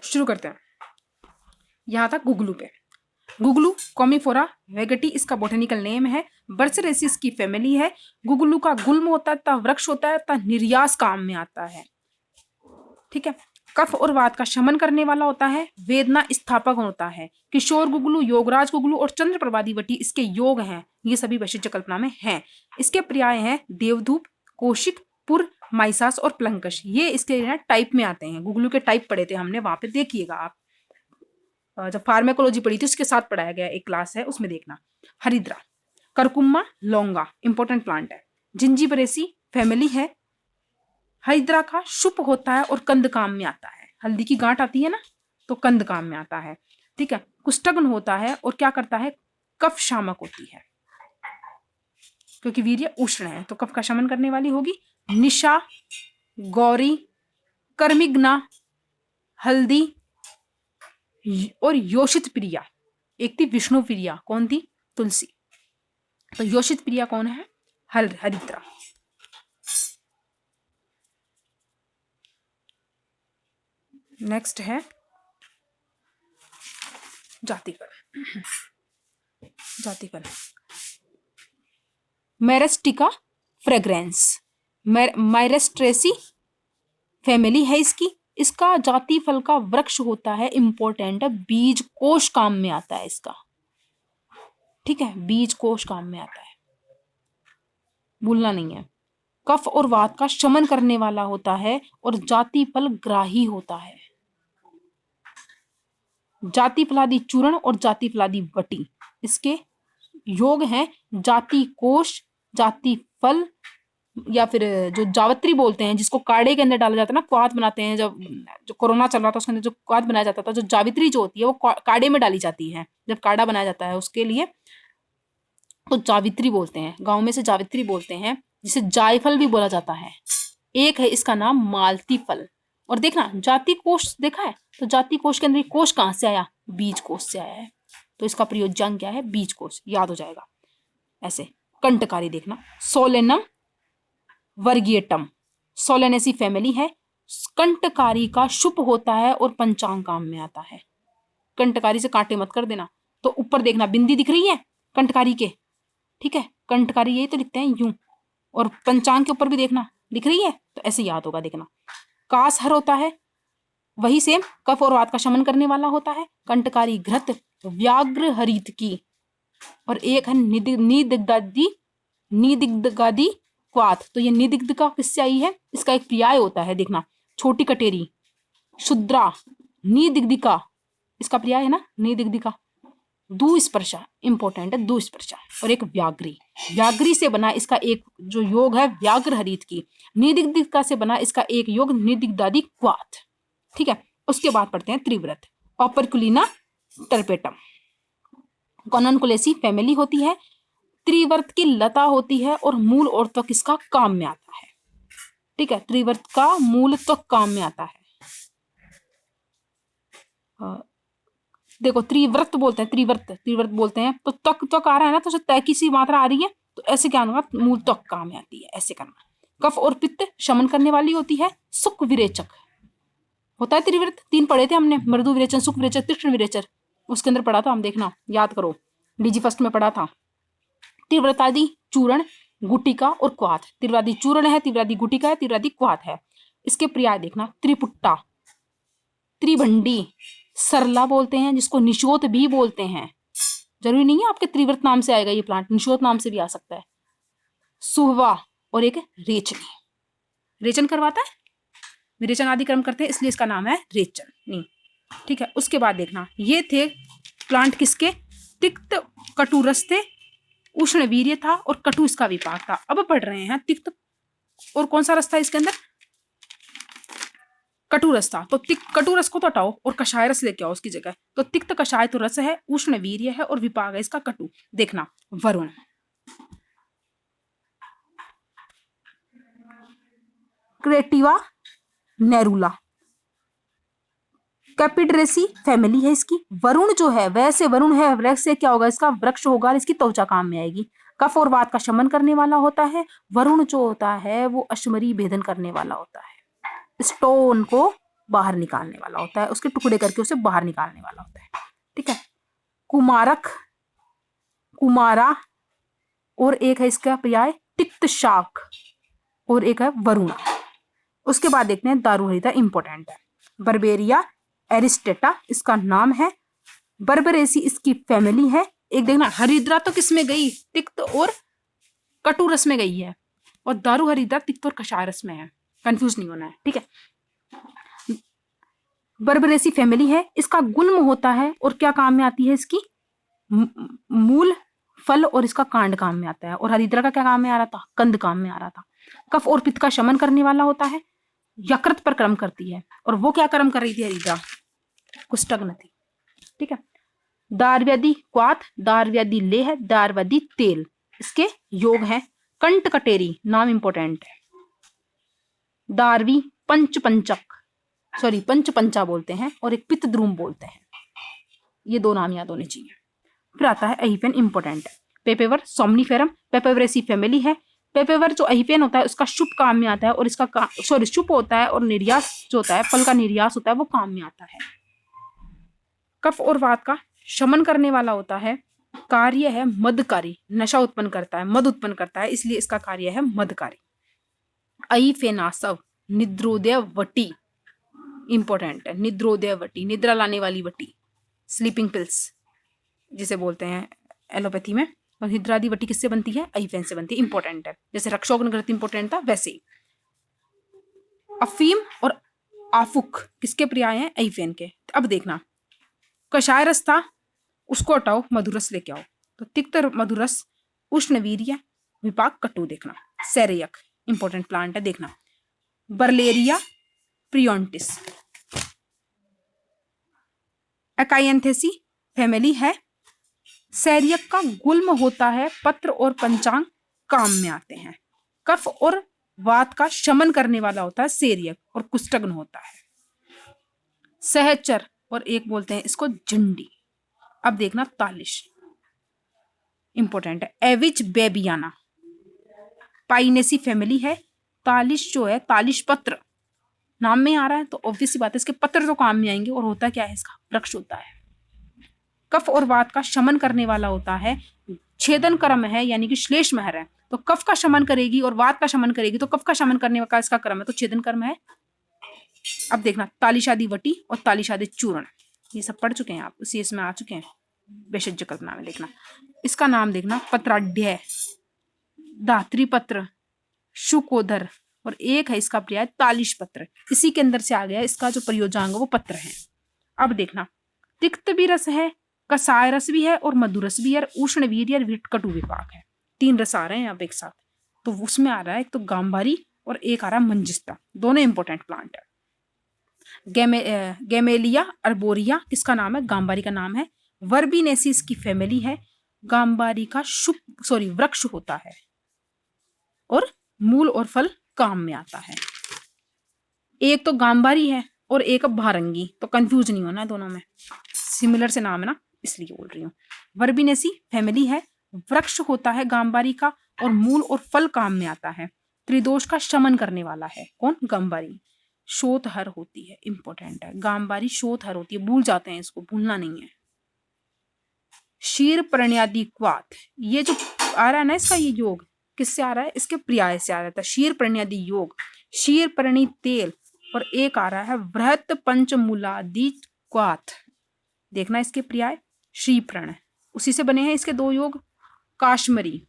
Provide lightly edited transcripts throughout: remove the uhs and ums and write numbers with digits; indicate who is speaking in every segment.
Speaker 1: शुरू करते हैं। यहाँ तक गुगलू पे। गुगलू कॉमीफोरा वेगेटी इसका बोटेनिकल नेम है। बर्सेरेसी इसकी फैमिली है। गुगलू का गुल्म होता है तथा वृक्ष होता है तथा निर्यास काम में आता है। ठीक है। कफ और वात का शमन करने वाला होता है। वेदना स्थापक होता है। किशोर गुगलू, योगराज गुगलू और चंद्र प्रभादी वटी इसके योग हैं। ये सभी वैशिष्ट्य कल्पना में हैं। इसके पर्याय हैं देवधूप, कौशिक, पुर, माइसास और प्लंकश। ये इसके टाइप में आते हैं। गुगलू के टाइप पढ़े थे हमने, वहां पे देखिएगा आप। जब फार्मेकोलॉजी पढ़ी थी उसके साथ पढ़ाया गया एक क्लास है, उसमें देखना। हरिद्रा, करकुम्मा लौंगा इंपॉर्टेंट प्लांट है। जिंजीबरेसी फैमिली है। हरिद्रा का शुभ होता है और कंद काम में आता है। हल्दी की गांठ आती है ना, तो कंद काम में आता है। ठीक है। कुष्ठग्न होता है और क्या करता है, कफ शामक होती है, क्योंकि वीर्य उष्ण है तो कफ का शमन करने वाली होगी। निशा, गौरी, कर्मिग्ना, हल्दी और योषित प्रिया। एक थी विष्णु प्रिया, कौन थी, तुलसी। तो योषित प्रिया कौन है, हरिद्रा। नेक्स्ट है जातिकरण। जातिकरण मेरेस्टिका फ्रेग्रेंस, माइरेस्ट्रेसी फैमिली है इसकी। इसका जाति फल का वृक्ष होता है, इंपॉर्टेंट है, बीज कोश काम में आता है इसका। ठीक है, बीज कोश काम में आता है, भूलना नहीं है। कफ और वात का शमन करने वाला होता है और जाति फल ग्राही होता है। जाति फलादि चूर्ण और जाति फलादि वटी इसके योग हैं। जाति कोश, जाति फल, या फिर जो जावित्री बोलते हैं, जिसको काढ़े के अंदर डाला जाता है ना, क्वाथ बनाते हैं। जब जो कोरोना चल रहा था उसके अंदर जो क्वाथ बनाया जाता था, जो जावित्री जो होती है वो काढ़े में डाली जाती है जब काढ़ा बनाया जाता है उसके लिए, तो जावित्री बोलते हैं। गांव में से जावित्री बोलते हैं, जिसे जायफल भी बोला जाता है। एक है इसका नाम मालती फल। और देखना जाति कोश देखा है, तो जाति कोश के अंदर कोश कहां से आया, बीज कोश से आया है, तो इसका प्रयोज्यांग क्या है, बीज कोश, याद हो जाएगा ऐसे। कंटकारी देखना, सोलेनम वर्गिएटम, सोलेनेसी फैमिली है। कंटकारी का शुभ होता है और पंचांग काम में आता है। कंटकारी से कांटे मत कर देना। तो ऊपर देखना बिंदी दिख रही है कंटकारी के, ठीक है, कंटकारी यही तो लिखते हैं यूं, और पंचांग के ऊपर भी देखना दिख रही है, तो ऐसे याद होगा देखना। कासहर होता है, वही सेम कफ और वात का शमन करने वाला होता है। कंटकारी घृत व्याघ्र हरित की, और एक है निदिग्धादि क्वाथ। तो ये निदिग्ध किससे आई है, इसका एक पर्याय होता है देखना, छोटी कटेरी, शुद्रा, निदिग्धिका, इसका पर्याय है ना निदिग्धिका। दुस्पर्शा इंपॉर्टेंट है, दुस्पर्शा। और एक व्याघ्री, व्याघ्री से बना इसका एक जो योग है व्याघ्र हरित की। निदिग्धिका से बना इसका एक योग निदिग्धादि क्वाथ। ठीक है, उसके बाद पढ़ते हैं त्रिव्रत, ऑपरकुलिना टर्पेटम, कॉननकुलेसी फैमिली होती है। त्रिवर्त की लता होती है और मूल और त्वक इसका काम में आता है। ठीक है, त्रिवर्त का मूल त्वक काम में आता है। देखो त्रिव्रत बोलते हैं, त्रिवर्त बोलते हैं, तो त्वक आ रहा है ना, तो तय की सी मात्रा आ रही है, तो ऐसे क्या होगा, मूल त्वक काम में आती है, ऐसे करना। कफ और पित्त शमन करने वाली होती है। सुख विरेचक होता है त्रिव्रत, 3 पढ़े थे हमने, मृदु विरेचन, सुख विरेचन, तीक्ष्ण विरेचन, उसके अंदर पढ़ा था हम, देखना याद करो, डीजी फर्स्ट में पढ़ा था। तीव्रतादि चूर्ण, गुटिका और क्वाथ। तीव्रादि चूर्ण है, तीव्रादि गुटिका है, तीव्रादि क्वाथ है। इसके पर्याय देखना, त्रिपुट्टा, त्रिभंडी, सरला बोलते हैं, जिसको निशोत भी बोलते हैं। जरूरी नहीं है आपके त्रिव्रत नाम से आएगा ये प्लांट, निशोत नाम से भी आ सकता है। सुहवा और एक रेचनी, रेचन करवाता है, विरेचन आदि कर्म करते हैं, इसलिए इसका नाम है रेचन नहीं। ठीक है, उसके बाद देखना, ये थे प्लांट किसके, तिक्त कटुरस थे, उष्ण वीर्य था और कटु इसका विपाक था। अब पढ़ रहे हैं तिक्त, और कौन सा रस था इसके अंदर, कटु रस था। तो तिक्त कटु रस को तो हटाओ और कषाय रस लेके आओ उसकी जगह। तो तिक्त कषाय तो रस है, उष्ण वीर्य है और विपाक है इसका कटु। देखना वरुण, क्रेटिवा नेरुला, कैपिड्रेसी फैमिली है इसकी। वरुण जो है वैसे वरुण है, वृक्ष से क्या होगा, इसका वृक्ष होगा, इसकी त्वचा काम में आएगी। कफ और वात का शमन करने वाला होता है। वरुण जो होता है वो अश्मरी भेदन करने वाला होता है, स्टोन को बाहर निकालने वाला होता है, उसके टुकड़े करके उसे बाहर निकालने वाला होता है। ठीक है। कुमारक, कुमारा, और एक है इसका पर्याय तिक्त शाक, और एक है वरुणा। उसके बाद देखते हैं दारूहरिद्रा, इंपॉर्टेंट है। बर्बेरिया एरिस्टेटा इसका नाम है। बर्बरेसी इसकी फैमिली है। एक देखना, हरिद्रा तो किस में गई, तिक्त और कटु रस में गई है, और दारू हरिद्रा तिक्त और कषाय रस में है, कंफ्यूज नहीं होना है। ठीक है। बर्बरेसी फैमिली है, इसका गुल्म होता है, और क्या काम में आती है इसकी, मूल, फल और इसका कांड काम में आता है। और हरिद्रा का क्या काम में आ रहा था, कंद काम में आ रहा था। कफ और पित्त का शमन करने वाला होता है। यकृत पर कर्म करती है, और वो क्या कर्म कर रही थी हरिद्रा, कुष्ठग्न थी। ठीक है। दारव्याधि क्वाथ, दारव्याधि लेह, दारव्याधि तेल, इसके योग हैं। कंठ कटेरी नाम इंपॉर्टेंट है। दारवी पंचपंचक, सॉरी पंचपंचा बोलते हैं, और एक पित्त द्रुम बोलते हैं। ये दो नाम याद होने चाहिए। फिर आता है अहिफेन, इंपॉर्टेंट है। पेपेवर सोमनीफेरम, पेपेवरेसी फैमिली है। पेपेवर जो अहिफेन होता है उसका शुभ काम में आता है, और इसका सॉरी शुभ होता है, और निर्यास जो होता है, फल का निर्यास होता है, वो काम में आता है। कफ और वात का शमन करने वाला होता है। कार्य है मदकारी, नशा उत्पन्न करता है, मद उत्पन्न करता है, इसलिए इसका कार्य है मदकारी। अहिफेनासव निद्रोदय वटी, इंपॉर्टेंट है। निद्रोदय वटी, निद्रा लाने वाली वटी, स्लीपिंग पिल्स जिसे बोलते हैं एलोपैथी में। और निद्रादि वटी किससे बनती है, अहिफेन से बनती है, इंपॉर्टेंट है। जैसे रक्षोग्न ग्रंथि इंपॉर्टेंट था, वैसे ही अफीम और आफुक किसके पर्याय हैं, अहिफेन के। अब देखना, कषाय रस था, उसको हटाओ, मधुरस लेके आओ। तो तिक्त मधुरस, उष्णवीर्य, विपाक कटु। देखना, सेरेयक इंपॉर्टेंट प्लांट है, देखना। बर्लेरिया प्रियोंटिस एकाइंथेसी फैमिली है। सेरियक का गुल्म होता है, पत्र और पंचांग काम में आते हैं। कफ और वात का शमन करने वाला होता है सेरियक, और कुष्ठग्न होता है। सहचर, और एक बोलते हैं इसको झंडी। अब देखना तालिश, इंपॉर्टेंट है। एविच बेबियाना पाइनेसी फैमिली है। तालिश जो है, तालिश पत्र नाम में आ रहा है, तो ऑब्वियस बात है इसके पत्र तो काम में आएंगे। और होता क्या है, इसका वृक्ष होता है। कफ और वात का शमन करने वाला होता है। छेदन कर्म है, यानी कि श्लेष महर है, तो कफ का शमन करेगी और वात का शमन करेगी, तो कफ का शमन करने का इसका कर्म है, तो छेदन कर्म है। अब देखना, तालिशादी वटी और तालिशादी चूर्ण, ये सब पढ़ चुके हैं आप, उसी इसमें आ चुके हैं, भेषज कल्पना में। देखना, इसका नाम देखना, पत्राढ्य, धात्री पत्र, शुकोदर, और एक है इसका पर्याय तालिश पत्र। इसी के अंदर से आ गया इसका जो प्रयोजांग वो पत्र है। अब देखना, तिक्त भी रस है, कसाय रस भी है, और मधुरस भी है, उष्ण वीर्य और कटु विपाक है। 3 रस आ रहे हैं अब एक साथ। तो उसमें आ रहा है एक तो गांबारी, और एक आ रहा है मंजिस्टा, दोनों इंपॉर्टेंट प्लांट है। गैमेलिया अर्बोरिया किसका नाम है, गांबारी का नाम है। वर्बिनेसी इसकी फैमिली है। गांबारी का वृक्ष होता है, और मूल और फल काम में आता है। एक तो गांबारी है और एक भारंगी, तो कंफ्यूज नहीं होना, दोनों में सिमिलर से नाम है ना, इसलिए बोल रही हूँ। वर्बिनेसी फैमिली है, वृक्ष होता है गांबारी का, और मूल और फल काम में आता है। त्रिदोष का शमन करने वाला है कौन, गांबारी। शोथहर होती है, इंपॉर्टेंट है, गांबारी शोथहर होती है, भूल जाते हैं, इसको भूलना नहीं है। शीर प्रण्यादि क्वाथ, ये जो आ रहा है ना इसका ये योग किससे आ रहा है, इसके पर्याय से आ रहा था। शीर प्रण्यादि योग, शीर प्रणी तेल, और एक आ रहा है वृहत पंचमूलादि क्वाथ। देखना इसके पर्याय, श्री प्रण, उसी से बने हैं इसके 2 योग, काश्मरी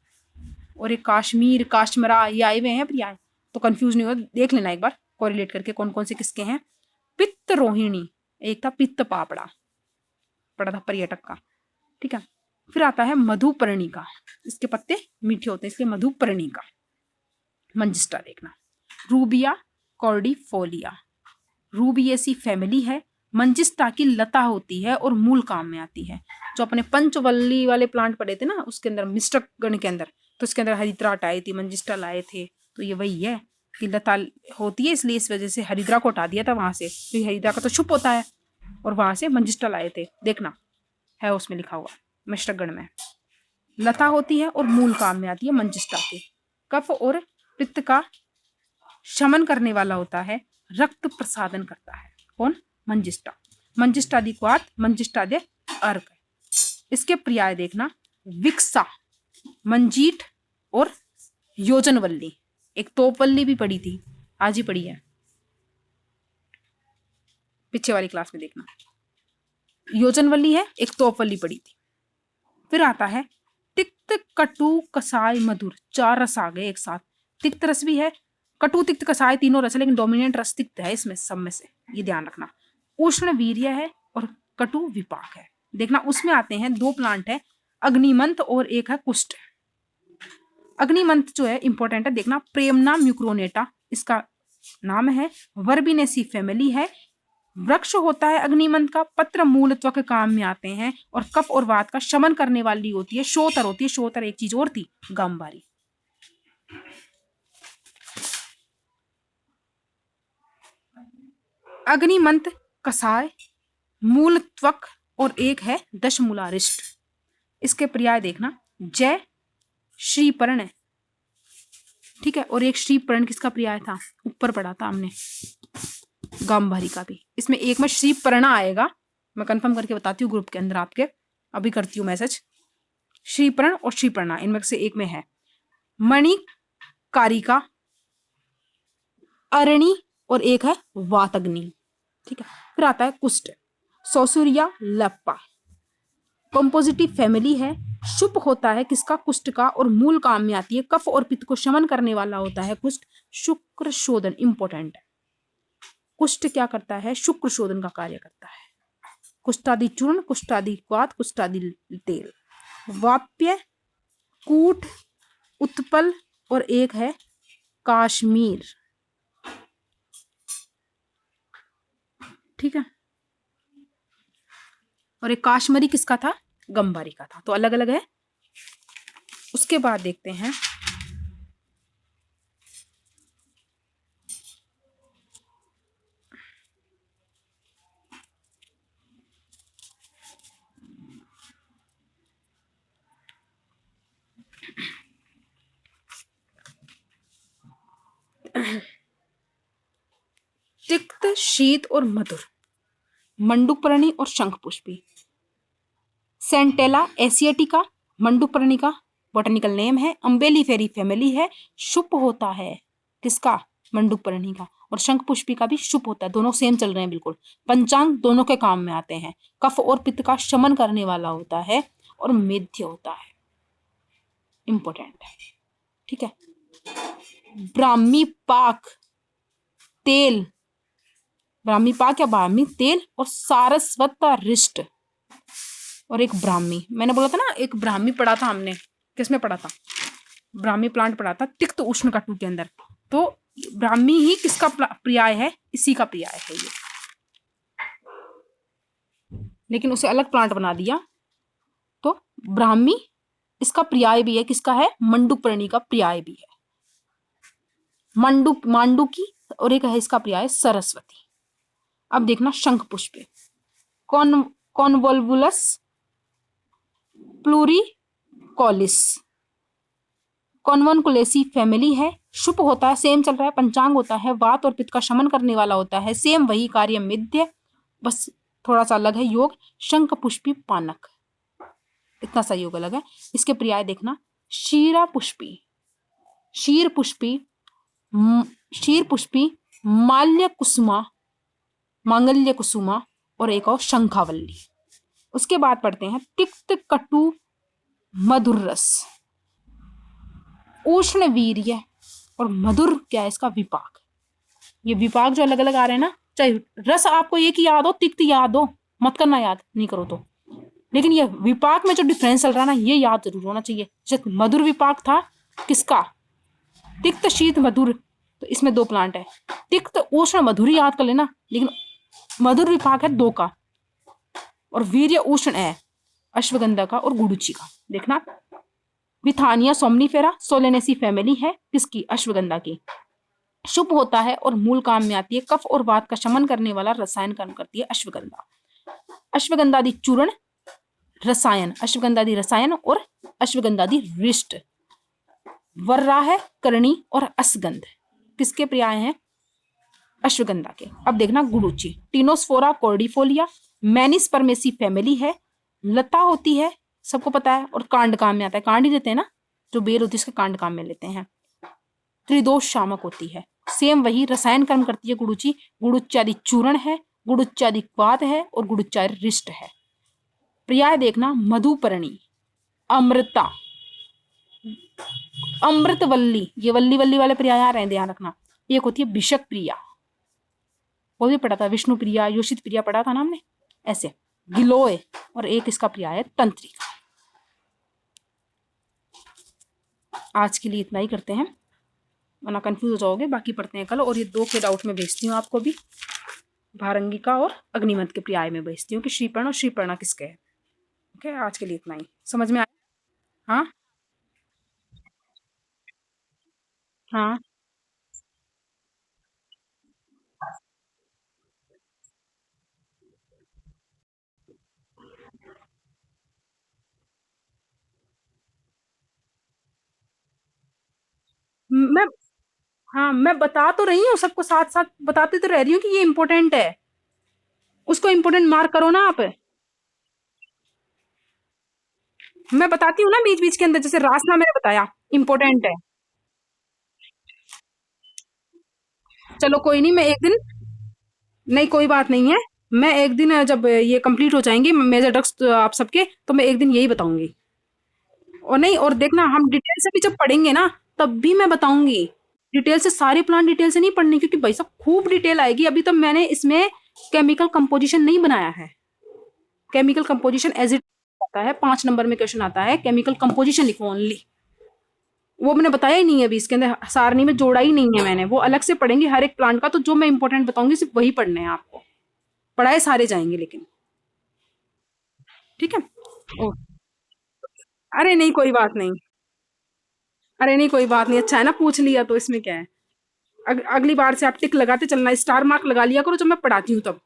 Speaker 1: और एक काश्मीर, काश्मरा, ये आए हुए हैं पर्याय, तो कंफ्यूज नहीं हो, देख लेना एक बार कोरिलेट करके कौन कौन से किसके हैं। पित्त रोहिणी, एक था पित्त पापड़ा, पड़ा था पर्यटक का। ठीक है। फिर आता है मधुपर्णिका, इसके पत्ते मीठे होते हैं, इसलिए मधुपर्णिका। मंजिस्टा देखना, रूबिया कॉर्डिफोलिया, रूबियेसी फैमिली है। मंजिस्टा की लता होती है और मूल काम में आती है। जो अपने पंचवल्ली वाले प्लांट पड़े थे ना उसके अंदर, मिश्रक गण के अंदर, तो उसके अंदर हरिद्रा हटाई थी, मंजिस्टा लाए थे, तो ये वही है कि लता होती है, इसलिए इस वजह से हरिद्रा को हटा दिया था वहां से, क्योंकि हरिद्रा का तो छुप होता है, और वहां से मंजिस्टा लाए थे। देखना है उसमें लिखा हुआ, मिश्रक गण में लता होती है और मूल काम में आती है मंजिस्टा के। कफ और पित्त का शमन करने वाला होता है, रक्त प्रसादन करता है। कौन? मंजिष्ठा। मंजिष्ठादि क्वाथ, मंजिष्ठादि अर्क। इसके पर्याय देखना, विकसा, मंजीठ और योजनवल्ली। एक तोपवल्ली भी पड़ी थी, आज ही पड़ी है, पीछे वाली क्लास में देखना। योजनवल्ली है, एक तोपवल्ली पड़ी थी। फिर आता है तिक्त, कटु, कसाय, मधुर। 4 रस आ गए एक साथ। तिक्त रस भी है, कटु, तिक्त, कसाय तीनों रस है, लेकिन डोमिनेंट रस तिक्त है इसमें सब में से, ये ध्यान रखना। उष्ण वीर्य है और कटु विपाक है। देखना उसमें आते हैं 2 प्लांट है, अग्निमंथ और एक है कुष्ठ। अग्निमंथ जो है इंपॉर्टेंट है, देखना प्रेमना म्यूक्रोनेटा इसका नाम है, वर्बिनेसी फैमिली है। वृक्ष होता है अग्निमंथ का, पत्र मूल त्वक के काम में आते हैं और कफ और वात का शमन करने वाली होती है। शोतर होती है, शोतर एक चीज और थी, गांबारी। अग्निमंथ, कसाय, मूल त्वक और एक है दशमूलारिष्ट। इसके पर्याय देखना, जय, श्रीपर्ण, ठीक है, और एक श्रीपर्ण किसका पर्याय था? ऊपर पढ़ा था हमने, गांबारी का भी। इसमें एक में श्रीपर्णा आएगा, मैं कंफर्म करके बताती हूँ ग्रुप के अंदर आपके, अभी करती हूँ मैसेज। श्रीपर्ण और श्रीपर्णा इनमें से एक में है। मणि, कारिका, अरणी और एक है वातग्नि, ठीक है। फिर आता है कुष्ठ, सौसूरिया, लप्पा। कंपोजिटिव फैमिली है, शुभ होता है किसका? कुष्ठ का, और मूल काम में आती है। कफ और पित्त को शमन करने वाला होता है कुष्ठ। शुक्र शोधन इंपॉर्टेंट है। कुष्ठ क्या करता है? शुक्र शोधन का कार्य करता है। कुष्ठादि चूर्ण, कुष्ठादि क्वाथ, कुष्ठादि तेल। वाप्य, कूट, उत्पल और एक है काश्मीर, ठीक है। और एक काश्मीरी किसका था? गंबारी का था, तो अलग अलग है। उसके बाद देखते हैं तिक्त, शीत और मधुर। मंडूकपर्णी और शंखपुष्पी। सेंटेला एशियाटिका मंडूकपर्णी का बॉटनिकल नेम है। अम्बेलिफेरी फैमिली है। शुभ होता है किसका? मंडूकपर्णी का। और शंखपुष्पी का भी शुभ होता है, दोनों सेम चल रहे हैं बिल्कुल। पंचांग दोनों के काम में आते हैं। कफ और पित्त का शमन करने वाला होता है और मेध्य होता है, इंपॉर्टेंट है, ठीक है। ब्राह्मी पाक तेल, ब्राह्मी पाक या ब्राह्मी तेल और सारस्वत रिष्ट और एक ब्राह्मी। मैंने बोला था ना एक ब्राह्मी पढ़ा था हमने, किसमें पढ़ा था? ब्राह्मी प्लांट पढ़ा था तिक्त उष्ण कटु के अंदर। तो ब्राह्मी ही किसका पर्याय है? इसी का पर्याय है ये, लेकिन उसे अलग प्लांट बना दिया। तो ब्राह्मी इसका पर्याय भी है, किसका है? मंडूकपर्णी का पर्याय भी है। मांडुकी और एक है इसका पर्याय सरस्वती। अब देखना शंखपुष्पी, कॉन्वोल्वुलस प्लूरिकॉलिस। कॉन्वोन्कुलेसी फैमिली है। शुभ होता है, सेम चल रहा है। पंचांग होता है, वात और पित्त का शमन करने वाला होता है। सेम वही कार्य, मिद्य, बस थोड़ा सा अलग है योग। शंखपुष्पी पानक, इतना सा योग अलग है। इसके पर्याय देखना, शीरा पुष्पी, शीर पुष्पी, शीर पुष्पी, माल्य कुसुमा, मांगल्य कुसुमा और एक और शंखावल्ली। उसके बाद पढ़ते हैं तिक्त, कटु, मधुर रस, उष्ण वीर्य और मधुर क्या है इसका? विपाक। ये विपाक जो अलग अलग आ रहे हैं ना, चाहे रस आपको एक ही याद हो, तिक्त याद हो, मत करना याद नहीं करो तो, लेकिन ये विपाक में जो डिफरेंस चल रहा है ना, ये याद जरूर होना चाहिए। जैसे मधुर विपाक था किसका? तिक्त, शीत, मधुर, तो इसमें 2 प्लांट है। तिक्त, उष्ण, मधुर याद कर लेना, लेकिन मधुर विपाक है 2 का, और वीर्य उष्ण है अश्वगंधा का और गुडुचि का। देखना विथानिया सोमनीफेरा, सोलेनेसी फैमिली है किसकी? अश्वगंधा की। शुभ होता है और मूल काम में आती है। कफ और वात का शमन करने वाला रसायन कर्म करती है अश्वगंधा। अश्वगंधादि चूर्ण रसायन, अश्वगंधादि रसायन और अश्वगंधादि रिष्ट। वर्रा है, करणी और असगंध किसके पर्याय हैं? अश्वगंधा के। अब देखना गुडुचि, टिनोस्फोरा कॉर्डिफोलिया, मैनिस्पर्मेसी फैमिली है, लता होती है, सबको पता है, और कांड काम में आता है, कांड ही लेते हैं ना, जो बेल होती है उसके कांड काम में लेते हैं। त्रिदोष शामक होती है, सेम वही रसायन कर्म करती है गुडुचि। गुडुच्चादि चूर्ण है, गुडुच्चादि क्वाद है, और गुडुच्चादि रिष्ट है। पर्याय देखना, मधुपर्णी, अमृता, अमृतवल्ली, ये वल्ली वल्ली वाले पर्याय आ रहे हैं, ध्यान रखना। एक होती है विषक प्रिया, वो भी पढ़ा था, विष्णु प्रिया, योषित प्रिया पढ़ा था ना हमने, ऐसे गिलोय, और एक इसका पर्याय है तंत्रिका। आज के लिए इतना ही करते हैं, वरना कंफ्यूज हो जाओगे, बाकी पढ़ते हैं कल। और ये 2 के डाउट में भेजती हूँ आपको भी, भारंगिका और अग्निमत के पर्याय में भेजती हूँ कि श्रीपर्ण और श्रीपर्णा किसके है। ओके, आज के लिए इतना ही, समझ में आया? हाँ हाँ। मैं हाँ, मैं बता तो रही हूँ सबको, साथ साथ बताती तो रह रही हूँ कि ये इंपॉर्टेंट है, उसको इंपॉर्टेंट मार्क करो ना आप। मैं बताती हूँ ना बीच बीच के अंदर, जैसे रासना मैंने बताया इंपॉर्टेंट है। चलो कोई नहीं, मैं एक दिन, नहीं कोई बात नहीं है, मैं एक दिन जब ये कंप्लीट हो जाएंगे मेजर ड्रग्स आप सबके, तो मैं एक दिन यही बताऊंगी। और नहीं, और देखना हम डिटेल से भी जब पढ़ेंगे ना, तब भी मैं बताऊंगी डिटेल से, सारे प्लांट डिटेल से नहीं पढ़ने, क्योंकि भाई साहब खूब डिटेल आएगी। अभी तो मैंने इसमें केमिकल कंपोजिशन नहीं बनाया है, केमिकल कंपोजिशन एज इट आता है, 5 नंबर में क्वेश्चन आता है, केमिकल कंपोजिशन लिखो ओनली, वो मैंने बताया ही नहीं है अभी, इसके अंदर सारणी में जोड़ा ही नहीं है मैंने, वो अलग से पढ़ेंगे हर एक प्लांट का। तो जो मैं इंपॉर्टेंट बताऊंगी सिर्फ वही पढ़ने हैं आपको, पढ़ाए सारे जाएंगे लेकिन, ठीक है। ओ, अरे नहीं कोई बात नहीं, अरे नहीं कोई बात नहीं, अच्छा है ना पूछ लिया तो, इसमें क्या है। अगली बार से आप टिक लगाते चलना, स्टार मार्क लगा लिया करो जब मैं पढ़ाती हूँ तब।